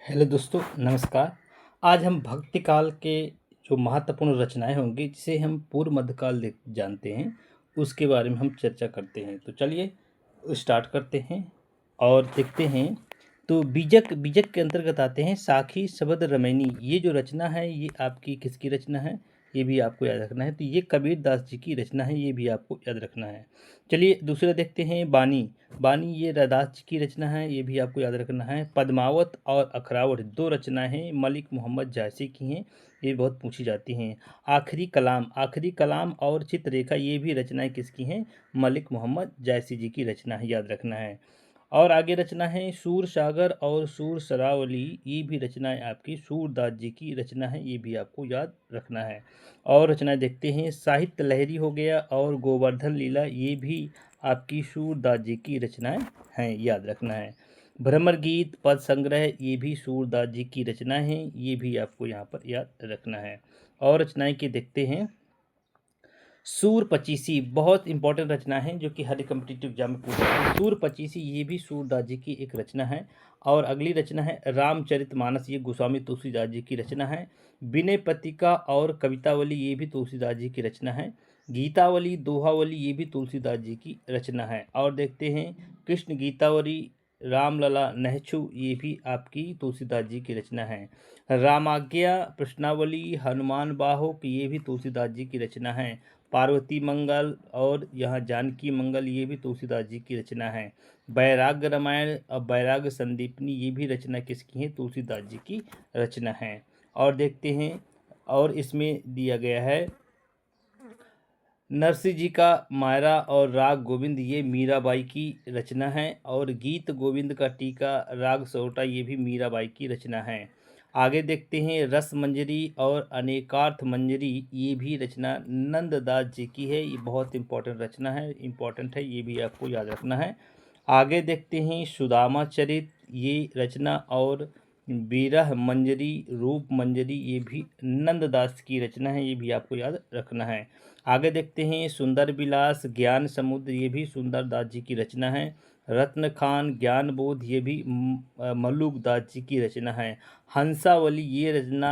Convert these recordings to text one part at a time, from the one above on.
Hello दोस्तों, नमस्कार। आज हम भक्ति काल के जो महत्वपूर्ण रचनाएं होंगी, जिसे हम पूर्व मध्यकाल जानते हैं, उसके बारे में हम चर्चा करते हैं। तो चलिए स्टार्ट करते हैं और देखते हैं। तो बीजक बीजक के अंतर्गत आते हैं साखी शबद रमैनी। ये जो रचना है, ये आपकी किसकी रचना है, ये भी आपको याद रखना है। तो ये कबीर दास जी की रचना है, ये भी आपको याद रखना है। चलिए दूसरा देखते हैं बानी। बानी ये रैदास जी की रचना है, ये भी आपको याद रखना है। पद्मावत और अखरावट दो रचनाएं हैं, मलिक मोहम्मद जायसी की हैं, ये बहुत पूछी जाती हैं। आखिरी कलाम और चित्ररेखा ये भी रचनाएं किसकी हैं, मलिक मोहम्मद जायसी जी की रचना है, याद रखना है। और आगे रचना है सूर सागर और सूर सरावली, ये भी रचनाएं आपकी सूरदास जी की रचना है, ये भी आपको याद रखना है। और रचनाएं देखते हैं, साहित्य लहरी हो गया और गोवर्धन लीला, ये भी आपकी सूरदास जी की रचनाएं हैं, याद रखना है। भ्रमर गीत पद संग्रह, ये भी सूरदास जी की रचना है, ये भी आपको यहाँ पर याद रखना है। और रचनाएं के देखते हैं, सूर पचीसी बहुत इंपॉर्टेंट रचना है, जो कि हर कम्पिटिटिव एग्जाम में पूछा है। सूर पचीसी ये भी सूरदास जी की एक रचना है। और अगली रचना है रामचरितमानस, ये गोस्वामी तुलसीदास जी की रचना है। विनय पत्रिका और कवितावली, ये भी तुलसीदास जी की रचना है। गीतावली दोहावली, ये भी तुलसीदास जी की रचना है। और देखते हैं कृष्ण गीतावली, रामलला नहछु, ये भी आपकी तुलसीदास जी की रचना है। रामाज्ञा प्रश्नावली हनुमान बाहुक, ये भी तुलसीदास जी की रचना है। पार्वती मंगल और यहाँ जानकी मंगल, ये भी तुलसीदास जी की रचना है। वैराग्य रामायण और वैराग्य संदीपनी, ये भी रचना किसकी है, तुलसीदास जी की रचना है। और देखते हैं, और इसमें दिया गया है नरसिंह जी का मायरा और राग गोविंद, ये मीराबाई की रचना है। और गीत गोविंद का टीका राग सोटा, ये भी मीराबाई की रचना है। आगे देखते हैं रस मंजरी और अनेकार्थ मंजरी, ये भी रचना नंददास जी की है, ये बहुत इंपॉर्टेंट रचना है, इंपॉर्टेंट है, ये भी आपको याद रखना है। आगे देखते हैं सुदामा चरित, ये रचना और विरह मंजरी रूप मंजरी, ये भी नंददास की रचना है, ये भी आपको याद रखना है। आगे देखते हैं सुंदर विलास ज्ञान समुद्र, ये भी सुंदरदास जी की रचना है। रत्न खान ज्ञान बोध, ये भी मल्लुक दास जी की रचना है। हंसावली ये रचना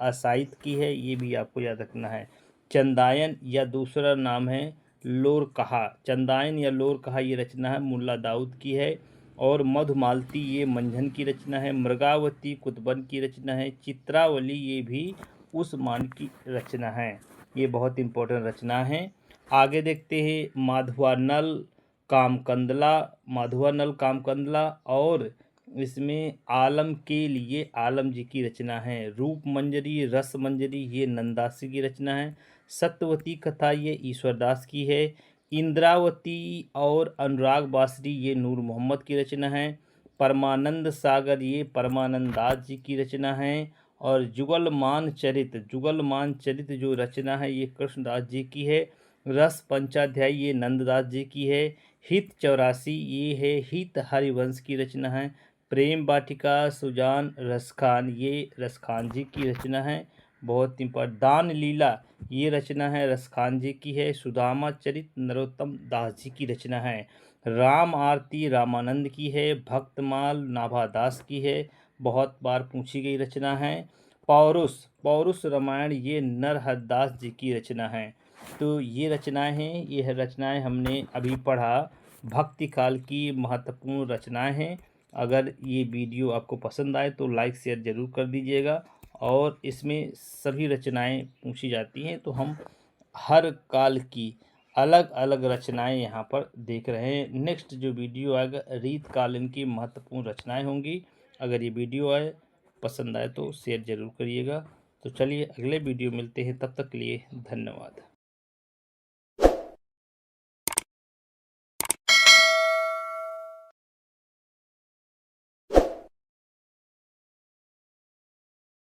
असाहित की है, ये भी आपको याद रखना है। चंदायन या दूसरा नाम है लोर कहा, चंदायन या लोर कहा, ये रचना है मुल्ला दाऊद की है। और मधुमालती ये मंझन की रचना है। मृगावती कुतबन की रचना है। चित्रावली ये भी उस्मान की रचना है, ये बहुत इंपॉर्टेंट रचना है। आगे देखते हैं माधवानल कामकंदला और इसमें आलम के लिए आलम जी की रचना है। रूप मंजरी रस मंजरी, ये नंदासी की रचना है। सत्यवती कथा ये ईश्वरदास की है। इंद्रावती और अनुराग बासरी, ये नूर मोहम्मद की रचना है। परमानंद सागर ये परमानंद दास जी की रचना है। और जुगलमान चरित जो रचना है, ये कृष्णदास जी की है। रस पंचाध्याय ये नंददास जी की है। हित 84 ये है हित हरिवंश की रचना है। प्रेम वाटिका सुजान रसखान, ये रसखान जी की रचना है, बहुत इंपॉर्टेंट। दान लीला ये रचना है रसखान जी की है। सुदामा चरित नरोत्तम दास जी की रचना है। राम आरती रामानंद की है। भक्तमाल नाभादास की है, बहुत बार पूछी गई रचना है। पौरुष रामायण ये नरहरदास जी की रचना है। तो ये रचनाएं हैं, ये रचनाएं हमने अभी पढ़ा, भक्ति काल की महत्वपूर्ण रचनाएं हैं। अगर ये वीडियो आपको पसंद आए तो लाइक शेयर ज़रूर कर दीजिएगा। और इसमें सभी रचनाएं पूछी जाती हैं, तो हम हर काल की अलग अलग रचनाएं यहाँ पर देख रहे हैं। नेक्स्ट जो वीडियो आएगा रीतकालीन की महत्वपूर्ण रचनाएं होंगी। अगर ये वीडियो पसंद आए तो शेयर ज़रूर करिएगा। तो चलिए अगले वीडियो मिलते हैं, तब तक के लिए धन्यवाद।